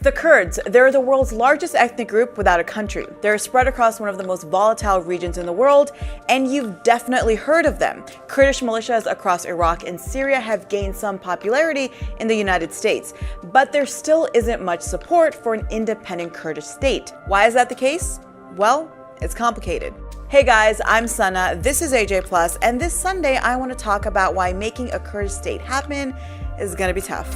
The Kurds, they're the world's largest ethnic group without a country. They're spread across one of the most volatile regions in the world, and you've definitely heard of them. Kurdish militias across Iraq and Syria have gained some popularity in the United States, but there still isn't much support for an independent Kurdish state. Why is that the case? Well, it's complicated. Hey guys, I'm Sana, this is AJ Plus, and this Sunday I want to talk about why making a Kurdish state happen is gonna be tough.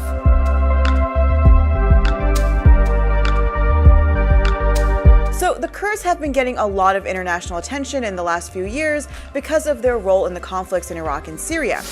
So the Kurds have been getting a lot of international attention in the last few years because of their role in the conflicts in Iraq and Syria.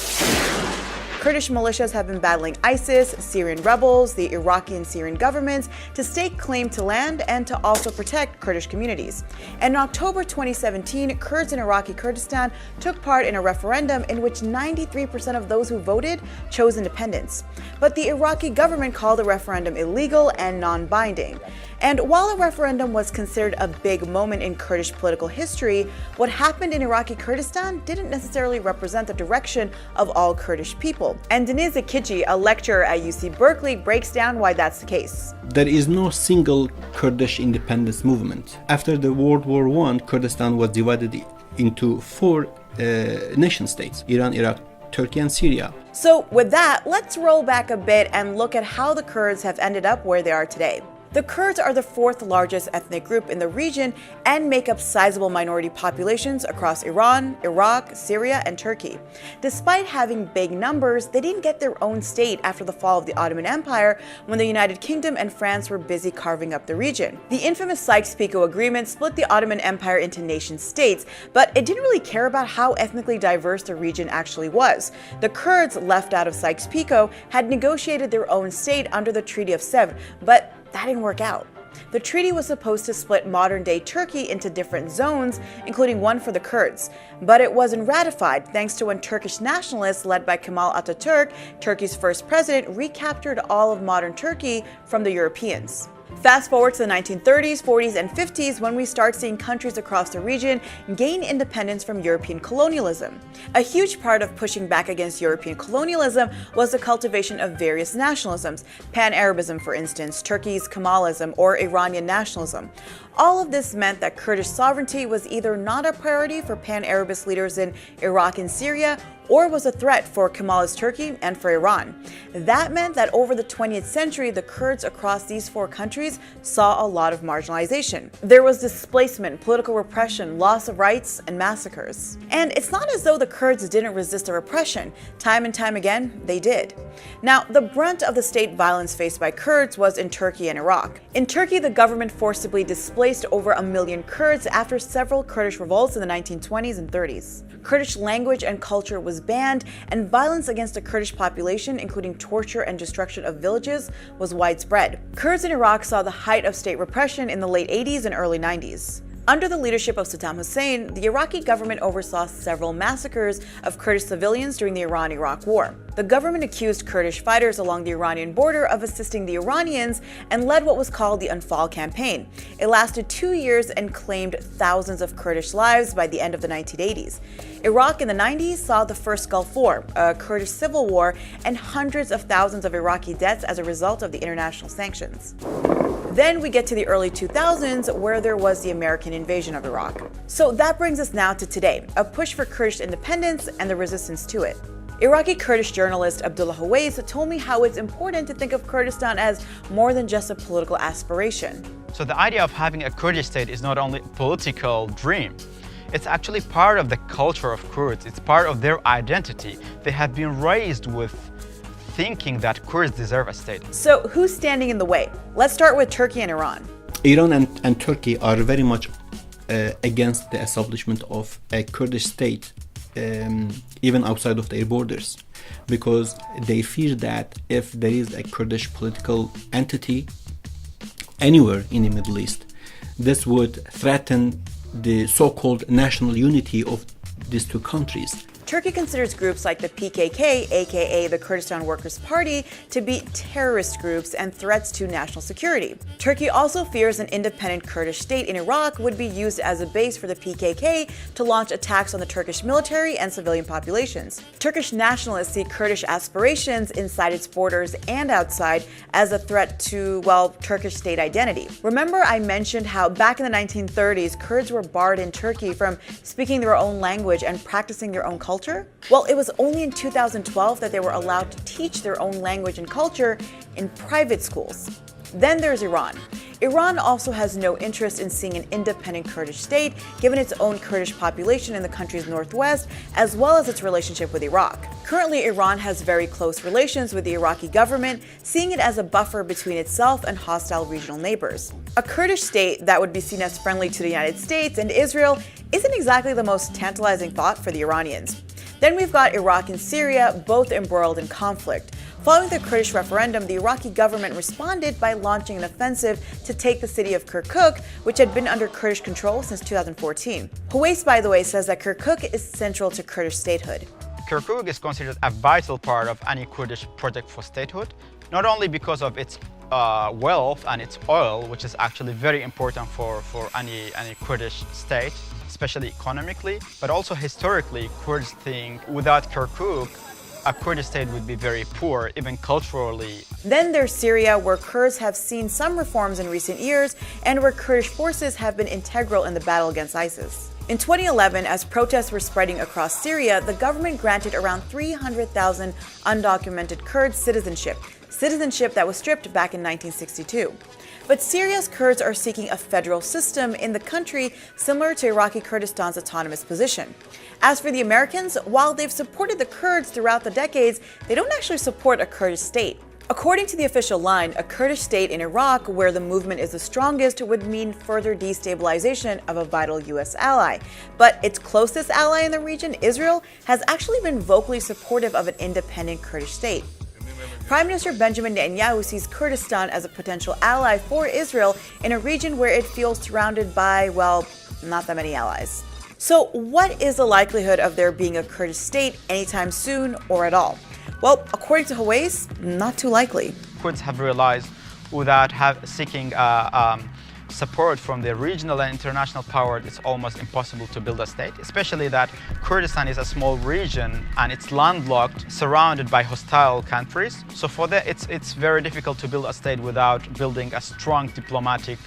Kurdish militias have been battling ISIS, Syrian rebels, the Iraqi and Syrian governments to stake claim to land and to also protect Kurdish communities. And in October 2017, Kurds in Iraqi Kurdistan took part in a referendum in which 93% of those who voted chose independence. But the Iraqi government called the referendum illegal and non-binding. And while a referendum was considered a big moment in Kurdish political history, what happened in Iraqi Kurdistan didn't necessarily represent the direction of all Kurdish people. And Deniz Akici, a lecturer at UC Berkeley, breaks down why that's the case. There is no single Kurdish independence movement. After the World War I, Kurdistan was divided into four nation states: Iran, Iraq, Turkey, and Syria. So with that, let's roll back a bit and look at how the Kurds have ended up where they are today. The Kurds are the fourth largest ethnic group in the region and make up sizable minority populations across Iran, Iraq, Syria, and Turkey. Despite having big numbers, they didn't get their own state after the fall of the Ottoman Empire when the United Kingdom and France were busy carving up the region. The infamous Sykes-Picot Agreement split the Ottoman Empire into nation states, but it didn't really care about how ethnically diverse the region actually was. The Kurds, left out of Sykes-Picot, had negotiated their own state under the Treaty of Sèvres, but that didn't work out. The treaty was supposed to split modern-day Turkey into different zones, including one for the Kurds. But it wasn't ratified thanks to when Turkish nationalists led by Kemal Atatürk, Turkey's first president, recaptured all of modern Turkey from the Europeans. Fast forward to the 1930s, 40s, and 50s when we start seeing countries across the region gain independence from European colonialism. A huge part of pushing back against European colonialism was the cultivation of various nationalisms, Pan-Arabism for instance, Turkey's Kemalism, or Iranian nationalism. All of this meant that Kurdish sovereignty was either not a priority for Pan-Arabist leaders in Iraq and Syria, or was a threat for Kemalist Turkey and for Iran. That meant that over the 20th century, the Kurds across these four countries saw a lot of marginalization. There was displacement, political repression, loss of rights, and massacres. And it's not as though the Kurds didn't resist the repression. Time and time again, they did. Now, the brunt of the state violence faced by Kurds was in Turkey and Iraq. In Turkey, the government forcibly displaced over 1 million Kurds after several Kurdish revolts in the 1920s and 30s. Kurdish language and culture was banned, and violence against the Kurdish population, including torture and destruction of villages, was widespread. Kurds in Iraq saw the height of state repression in the late 80s and early 90s. Under the leadership of Saddam Hussein, the Iraqi government oversaw several massacres of Kurdish civilians during the Iran-Iraq War. The government accused Kurdish fighters along the Iranian border of assisting the Iranians and led what was called the Unfall campaign. It lasted 2 years and claimed thousands of Kurdish lives by the end of the 1980s. Iraq in the 90s saw the first Gulf War, a Kurdish civil war, and hundreds of thousands of Iraqi deaths as a result of the international sanctions. Then we get to the early 2000s, where there was the American invasion of Iraq. So that brings us now to today, a push for Kurdish independence and the resistance to it. Iraqi Kurdish journalist Abdullah Hawais told me how it's important to think of Kurdistan as more than just a political aspiration. So the idea of having a Kurdish state is not only a political dream, it's actually part of the culture of Kurds. It's part of their identity. They have been raised with thinking that Kurds deserve a state. So who's standing in the way? Let's start with Turkey and Iran. Iran and Turkey are very much against the establishment of a Kurdish state, even outside of their borders, because they fear that if there is a Kurdish political entity anywhere in the Middle East, this would threaten the so-called national unity of these two countries. Turkey considers groups like the PKK, aka the Kurdistan Workers' Party, to be terrorist groups and threats to national security. Turkey also fears an independent Kurdish state in Iraq would be used as a base for the PKK to launch attacks on the Turkish military and civilian populations. Turkish nationalists see Kurdish aspirations inside its borders and outside as a threat to, well, Turkish state identity. Remember I mentioned how back in the 1930s, Kurds were barred in Turkey from speaking their own language and practicing their own culture? Well, it was only in 2012 that they were allowed to teach their own language and culture in private schools. Then there's Iran. Iran also has no interest in seeing an independent Kurdish state, given its own Kurdish population in the country's northwest, as well as its relationship with Iraq. Currently, Iran has very close relations with the Iraqi government, seeing it as a buffer between itself and hostile regional neighbors. A Kurdish state that would be seen as friendly to the United States and Israel isn't exactly the most tantalizing thought for the Iranians. Then we've got Iraq and Syria, both embroiled in conflict. Following the Kurdish referendum, the Iraqi government responded by launching an offensive to take the city of Kirkuk, which had been under Kurdish control since 2014. Huwais, by the way, says that Kirkuk is central to Kurdish statehood. Kirkuk is considered a vital part of any Kurdish project for statehood, not only because of its wealth and its oil, which is actually very important for any Kurdish state, especially economically, but also historically, Kurds think without Kirkuk, a Kurdish state would be very poor, even culturally. Then there's Syria, where Kurds have seen some reforms in recent years and where Kurdish forces have been integral in the battle against ISIS. In 2011, as protests were spreading across Syria, the government granted around 300,000 undocumented Kurds citizenship that was stripped back in 1962. But Syria's Kurds are seeking a federal system in the country similar to Iraqi Kurdistan's autonomous position. As for the Americans, while they've supported the Kurds throughout the decades, they don't actually support a Kurdish state. According to the official line, a Kurdish state in Iraq, where the movement is the strongest, would mean further destabilization of a vital U.S. ally. But its closest ally in the region, Israel, has actually been vocally supportive of an independent Kurdish state. Prime Minister Benjamin Netanyahu sees Kurdistan as a potential ally for Israel in a region where it feels surrounded by, well, not that many allies. So what is the likelihood of there being a Kurdish state anytime soon or at all? Well, according to Huwais, not too likely. Kurds have realized without seeking support from the regional and international power, it's almost impossible to build a state, especially that Kurdistan is a small region and it's landlocked, surrounded by hostile countries. So for that, it's very difficult to build a state without building a strong diplomatic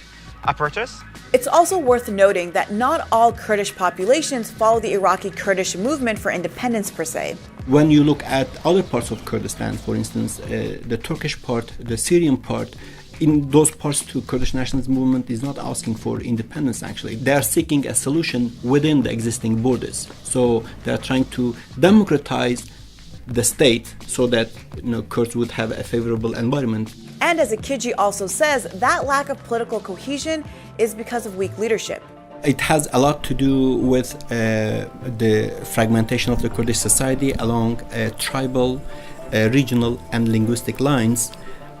apparatus. It's also worth noting that not all Kurdish populations follow the Iraqi Kurdish movement for independence per se. When you look at other parts of Kurdistan, for instance, the Turkish part, the Syrian part, in those parts too, Kurdish nationalist movement is not asking for independence actually. They are seeking a solution within the existing borders. So they are trying to democratize the state so that Kurds would have a favorable environment. And as Akiji also says, that lack of political cohesion is because of weak leadership. It has a lot to do with the fragmentation of the Kurdish society along tribal, regional and linguistic lines.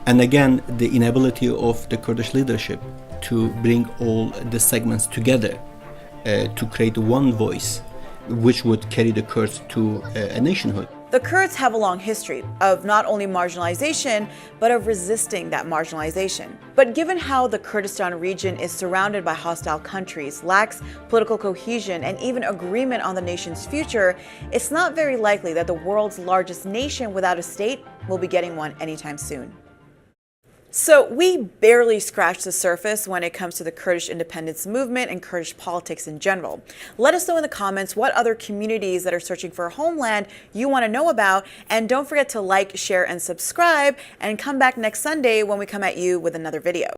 And again, the inability of the Kurdish leadership to bring all the segments together to create one voice, which would carry the Kurds to a nationhood. The Kurds have a long history of not only marginalization, but of resisting that marginalization. But given how the Kurdistan region is surrounded by hostile countries, lacks political cohesion, and even agreement on the nation's future, it's not very likely that the world's largest nation without a state will be getting one anytime soon. So we barely scratched the surface when it comes to the Kurdish independence movement and Kurdish politics in general. Let us know in the comments what other communities that are searching for a homeland you want to know about, and don't forget to like, share, and subscribe, and come back next Sunday when we come at you with another video.